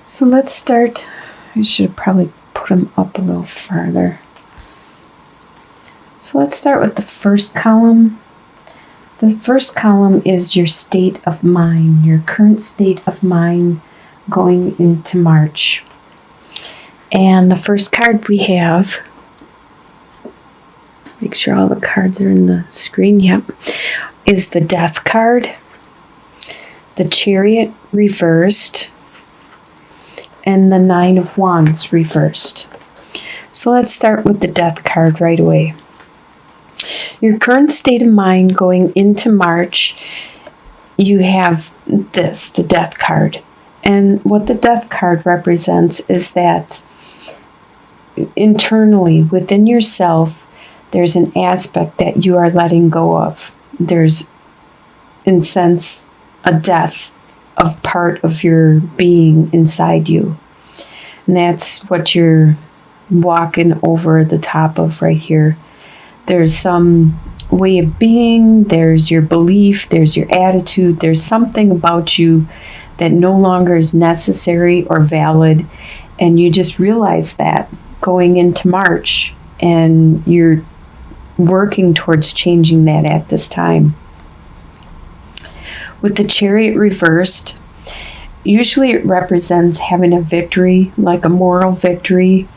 So let's start. I should have probably put them up a little farther. So let's start with the first column. The first column is your state of mind, your current state of mind going into March. And the first card we have, make sure all the cards are in the screen, yep, is the Death card, the Chariot reversed, and the Nine of Wands reversed. So let's start with the Death card right away. Your current state of mind going into March, you have this, the Death card. And what the Death card represents is that internally, within yourself, there's an aspect that you are letting go of. There's, in a sense, a death of part of your being inside you. And that's what you're walking over the top of right here. There's some way of being, there's your belief, there's your attitude, there's something about you that no longer is necessary or valid, and you just realize that going into March, and you're working towards changing that at this time. With the Chariot reversed, usually it represents having a victory, like a moral victory,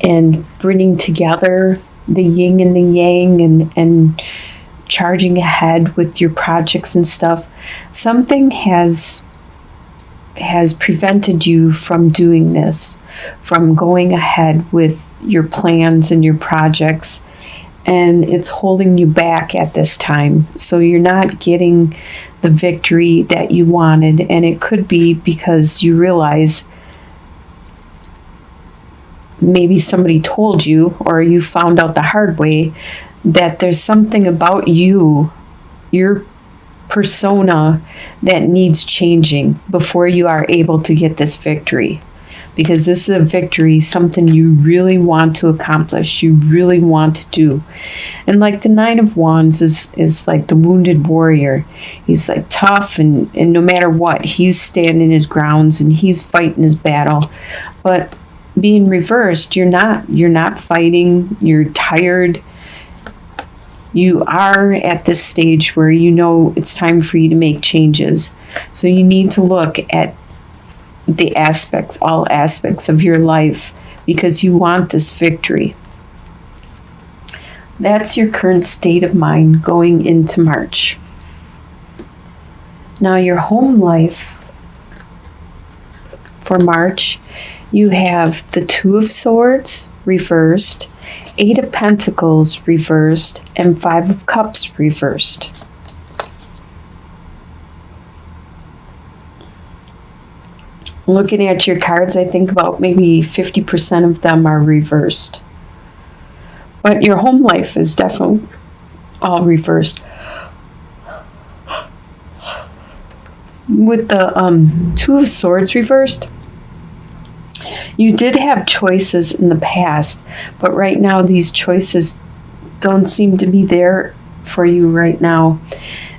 and bringing together the yin and the yang, and charging ahead with your projects and stuff. Something has prevented you from doing this, from going ahead with your plans and your projects, and it's holding you back at this time. So you're not getting the victory that you wanted, and it could be because you realize maybe somebody told you, or you found out the hard way, that there's something about you, your persona, that needs changing before you are able to get this victory. Because this is a victory, something you really want to accomplish, you really want to do. And like the Nine of Wands is like the wounded warrior. He's like tough, and no matter what, he's standing his grounds and he's fighting his battle. But being reversed, you're not fighting, you're tired. You are at this stage where you know it's time for you to make changes. So you need to look at the aspects, all aspects of your life, because you want this victory. That's your current state of mind going into March. Now your home life for March, you have the Two of Swords reversed, Eight of Pentacles reversed, and Five of Cups reversed. Looking at your cards, I think about maybe 50% of them are reversed. But your home life is definitely all reversed. With the Two of Swords reversed, you did have choices in the past, but right now these choices don't seem to be there for you right now,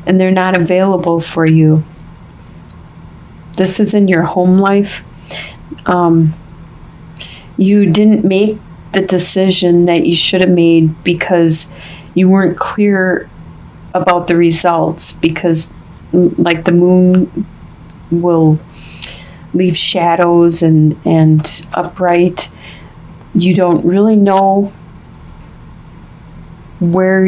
and they're not available for you. This is in your home life. You didn't make the decision that you should have made because you weren't clear about the results, because like the moon will leave shadows and upright. You don't really know where.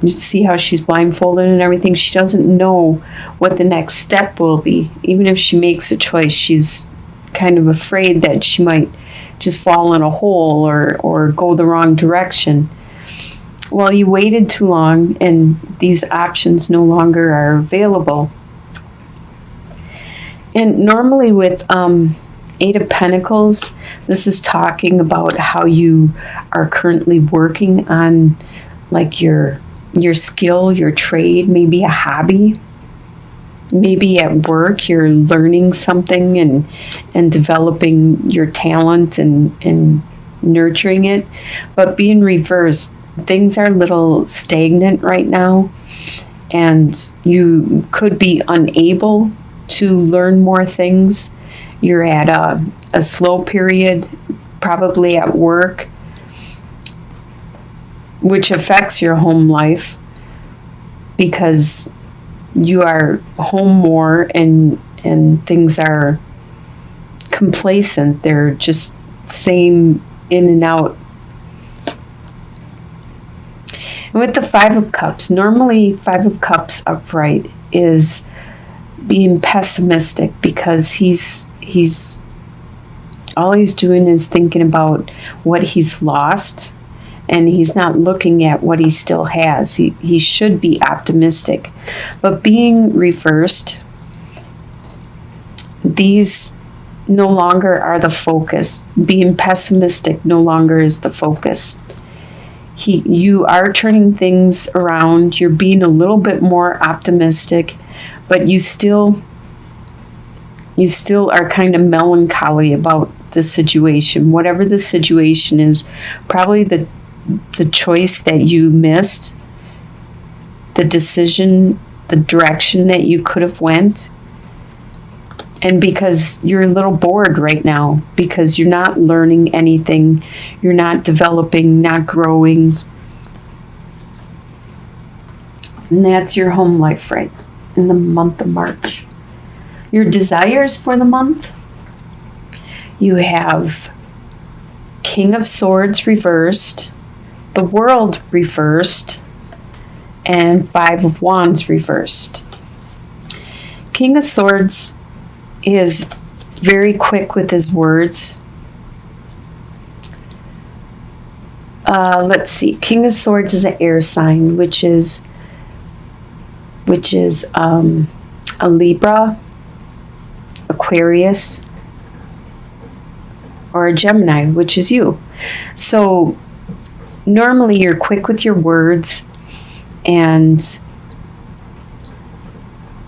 You see how she's blindfolded and everything. She doesn't know what the next step will be. Even if she makes a choice, she's kind of afraid that she might just fall in a hole or go the wrong direction. Well, you waited too long, and these options no longer are available. And normally with Eight of Pentacles, this is talking about how you are currently working on like your skill, your trade, maybe a hobby. Maybe at work you're learning something and developing your talent and nurturing it. But being reversed, things are a little stagnant right now, and you could be unable to learn more things. You're at a slow period, probably at work, which affects your home life because you are home more and things are complacent. They're just same in and out. And with the Five of Cups, normally Five of Cups upright is being pessimistic because he's all he's doing is thinking about what he's lost, and he's not looking at what he still has. He should be optimistic. But being reversed, these no longer are the focus. Being pessimistic no longer is the focus. You are turning things around. You're being a little bit more optimistic, but you still are kind of melancholy about the situation. Whatever the situation is, probably the choice that you missed, the decision, the direction that you could have went. And because you're a little bored right now, because you're not learning anything, you're not developing, not growing. And that's your home life right in the month of March. Your desires for the month, you have King of Swords reversed, the World reversed, and Five of Wands reversed. King of Swords is very quick with his words. Let's see. King of Swords is an air sign, which is a Libra, Aquarius, or a Gemini, which is you. So normally you're quick with your words and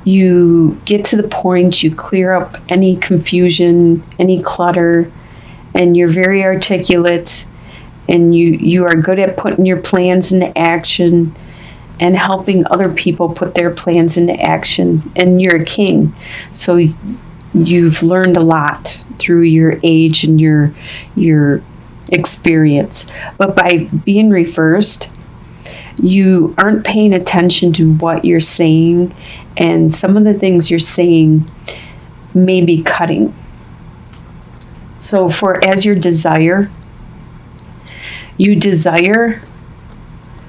you get to the point, you clear up any confusion, any clutter, and you're very articulate, and you are good at putting your plans into action and helping other people put their plans into action. And you're a king, so you've learned a lot through your age and your experience. But by being reversed, you aren't paying attention to what you're saying, and some of the things you're saying may be cutting. So as your desire, you desire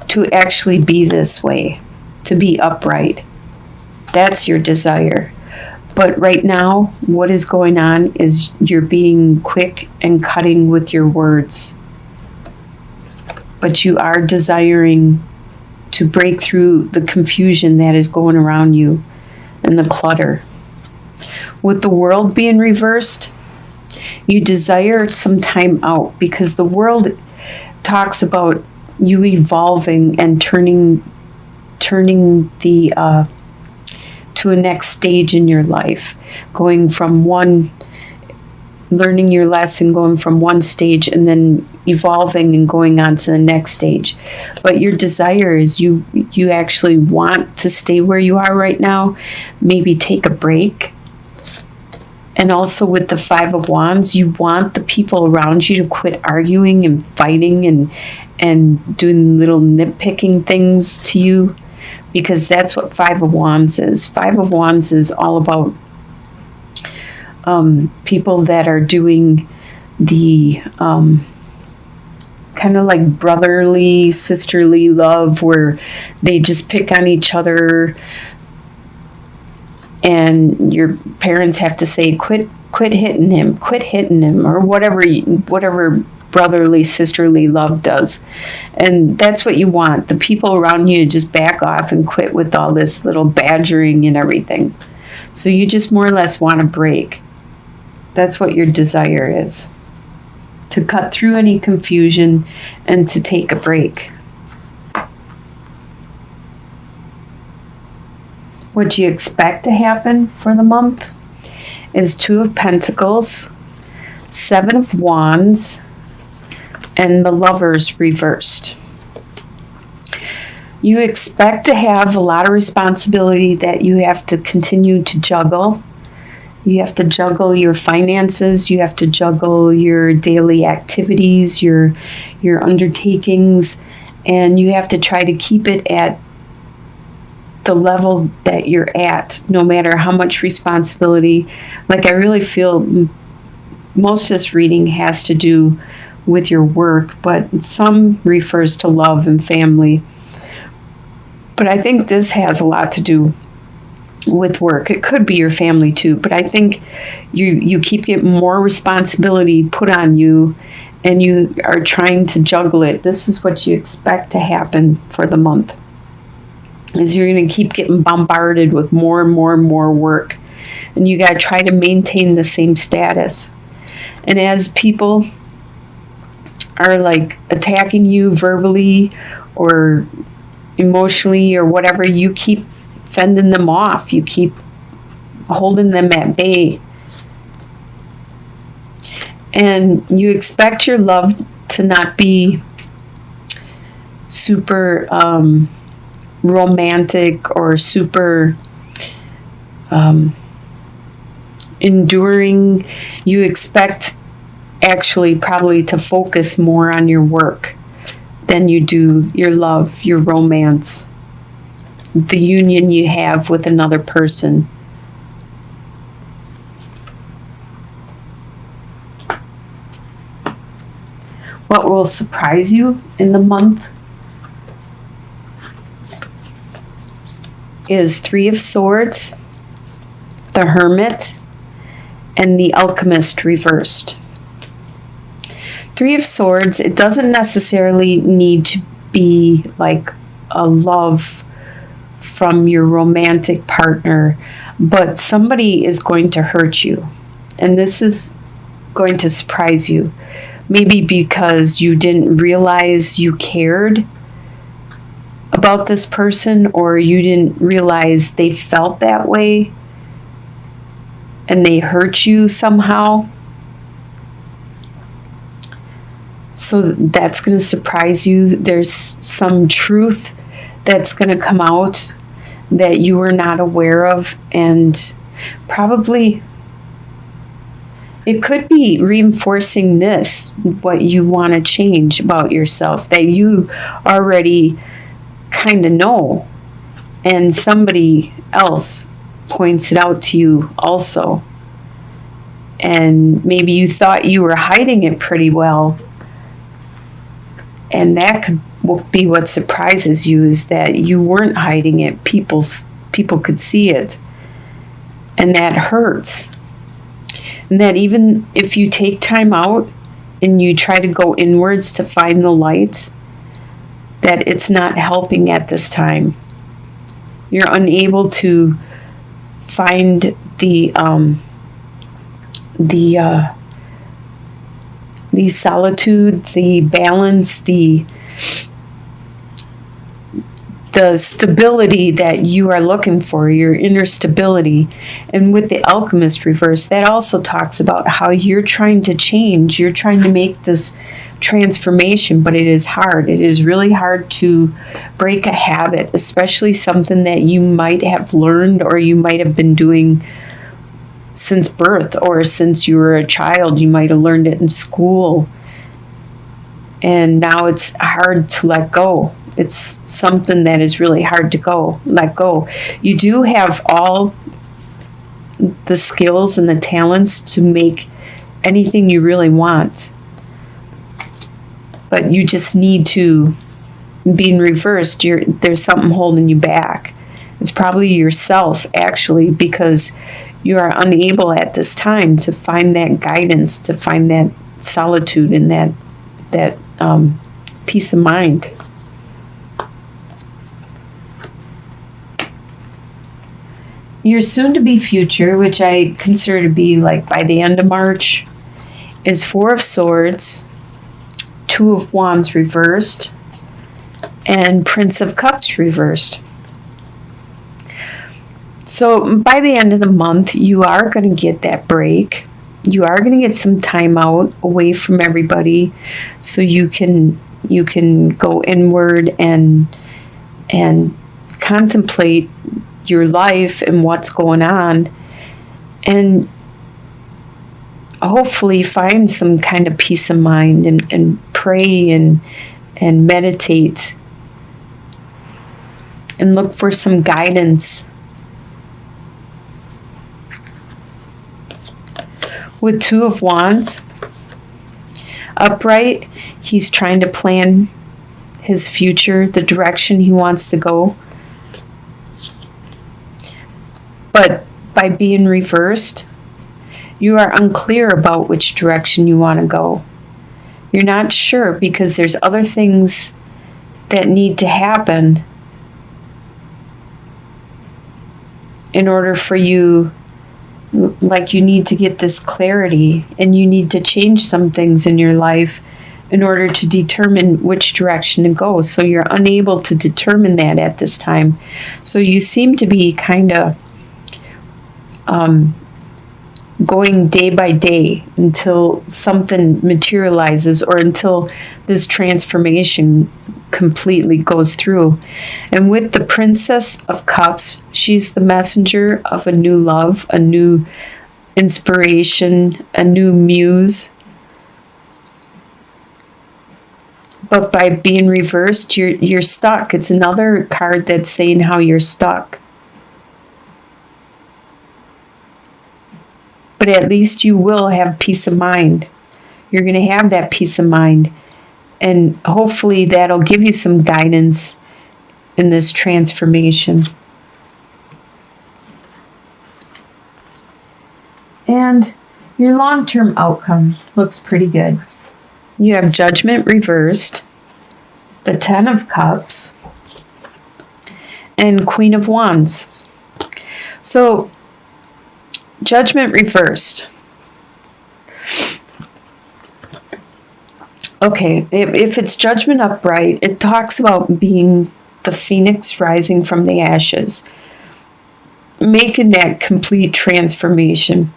to actually be this way, to be upright. That's your desire. But right now, what is going on is you're being quick and cutting with your words. But you are desiring to break through the confusion that is going around you and the clutter. With the World being reversed, you desire some time out because the World talks about you evolving and turning the to a next stage in your life, going from learning your lesson, going from one stage and then evolving and going on to the next stage. But your desire is you actually want to stay where you are right now, maybe take a break. And also with the Five of Wands, you want the people around you to quit arguing and fighting and doing little nitpicking things to you, because that's what Five of Wands is. Five of Wands is all about people that are doing the kind of like brotherly, sisterly love, where they just pick on each other, and your parents have to say, quit hitting him, or whatever brotherly, sisterly love does. And that's what you want, the people around you to just back off and quit with all this little badgering and everything. So you just more or less want a break. That's what your desire is, to cut through any confusion and to take a break. What you expect to happen for the month is Two of Pentacles, Seven of Wands, and the Lovers reversed. You expect to have a lot of responsibility that you have to continue to juggle You have to juggle your finances. You have to juggle your daily activities, your undertakings, and you have to try to keep it at the level that you're at, no matter how much responsibility. Like, I really feel most of this reading has to do with your work, but some refers to love and family. But I think this has a lot to do with work. It could be your family too, but I think you keep getting more responsibility put on you, and you are trying to juggle it. This is what you expect to happen for the month, is you're going to keep getting bombarded with more and more and more work, and you got to try to maintain the same status. And as people are like attacking you verbally or emotionally or whatever, you keep fending them off. You keep holding them at bay. And you expect your love to not be super romantic or super enduring. You expect actually probably to focus more on your work than you do your love, your romance, the union you have with another person. What will surprise you in the month is Three of Swords, the Hermit, and the Alchemist reversed. Three of Swords, it doesn't necessarily need to be like a love from your romantic partner, but somebody is going to hurt you. And this is going to surprise you. Maybe because you didn't realize you cared about this person, or you didn't realize they felt that way and they hurt you somehow. So that's going to surprise you. There's some truth that's going to come out that you were not aware of, and probably it could be reinforcing this, what you want to change about yourself, that you already kind of know, and somebody else points it out to you also. And maybe you thought you were hiding it pretty well, and that could be what surprises you, is that you weren't hiding it. People could see it, and that hurts. And that even if you take time out and you try to go inwards to find the light, that it's not helping at this time. You're unable to find the solitude, the balance, the stability that you are looking for, your inner stability. And with the Alchemist reverse, that also talks about how you're trying to change, you're trying to make this transformation, but it is hard. It is really hard to break a habit, especially something that you might have learned or you might have been doing since birth, or since you were a child. You might have learned it in school, and now it's hard to let go. It's something that is really hard to let go. You do have all the skills and the talents to make anything you really want, but you just need to, being reversed, there's something holding you back. It's probably yourself, actually, because you are unable at this time to find that guidance, to find that solitude and that peace of mind. Your soon-to-be future, which I consider to be like by the end of March, is Four of Swords, Two of Wands reversed, and Prince of Cups reversed. So by the end of the month, you are going to get that break. You are going to get some time out away from everybody, so you can go inward and contemplate your life and what's going on. And hopefully find some kind of peace of mind and pray and meditate and look for some guidance. With Two of Wands, upright, he's trying to plan his future, the direction he wants to go. But by being reversed, you are unclear about which direction you want to go. You're not sure because there's other things that need to happen in order for you, like you need to get this clarity and you need to change some things in your life in order to determine which direction to go. So you're unable to determine that at this time. So you seem to be kind of going day by day until something materializes or until this transformation completely goes through. And with the Princess of Cups, she's the messenger of a new love, a new inspiration, a new muse. But by being reversed, you're stuck. It's another card that's saying how you're stuck. But at least you will have peace of mind. You're going to have that peace of mind. And hopefully that'll give you some guidance in this transformation. And your long-term outcome looks pretty good. You have Judgment reversed, the Ten of Cups, and Queen of Wands. So, Judgment reversed. Okay, if it's Judgment upright, it talks about being the phoenix rising from the ashes, making that complete transformation.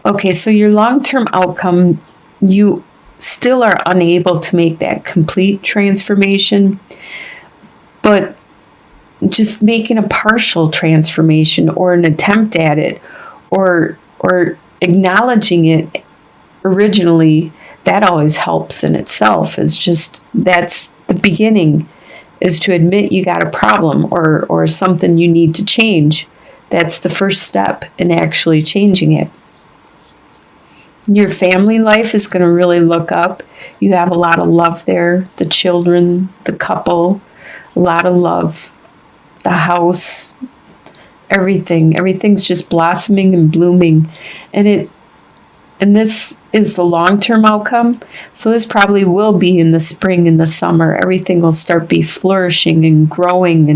Okay, so your long-term outcome, you still are unable to make that complete transformation, but just making a partial transformation or an attempt at it, or acknowledging it originally, that always helps in itself. Is just, that's the beginning, is to admit you got a problem or something you need to change. That's the first step in actually changing it. Your family life is going to really look up. You have a lot of love there. The children, the couple, a lot of love. The house, everything's just blossoming and blooming. And this is the long-term outcome. So this probably will be in the spring and the summer. Everything will start be flourishing and growing.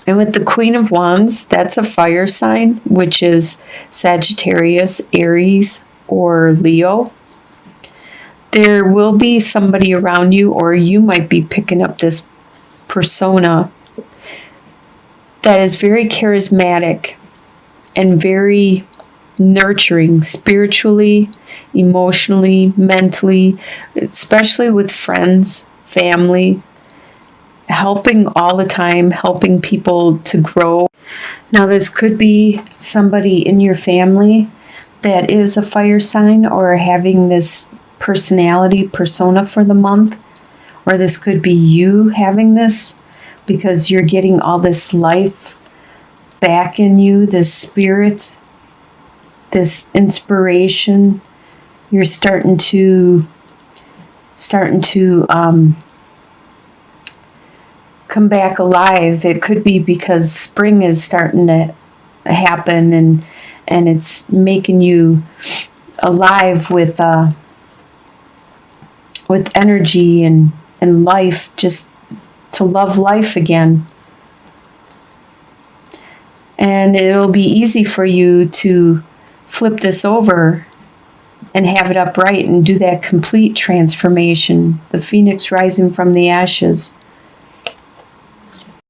And with the Queen of Wands, that's a fire sign, which is Sagittarius, Aries, or Leo. There will be somebody around you, or you might be picking up this persona that is very charismatic and very nurturing spiritually, emotionally, mentally, especially with friends, family, helping all the time, helping people to grow. Now, this could be somebody in your family that is a fire sign or having this personality persona for the month, or this could be you having this because you're getting all this life back in you, this spirit, this inspiration. You're starting to come back alive. It could be because spring is starting to happen and it's making you alive with energy and life, just to love life again. And it'll be easy for you to flip this over and have it upright and do that complete transformation, the phoenix rising from the ashes.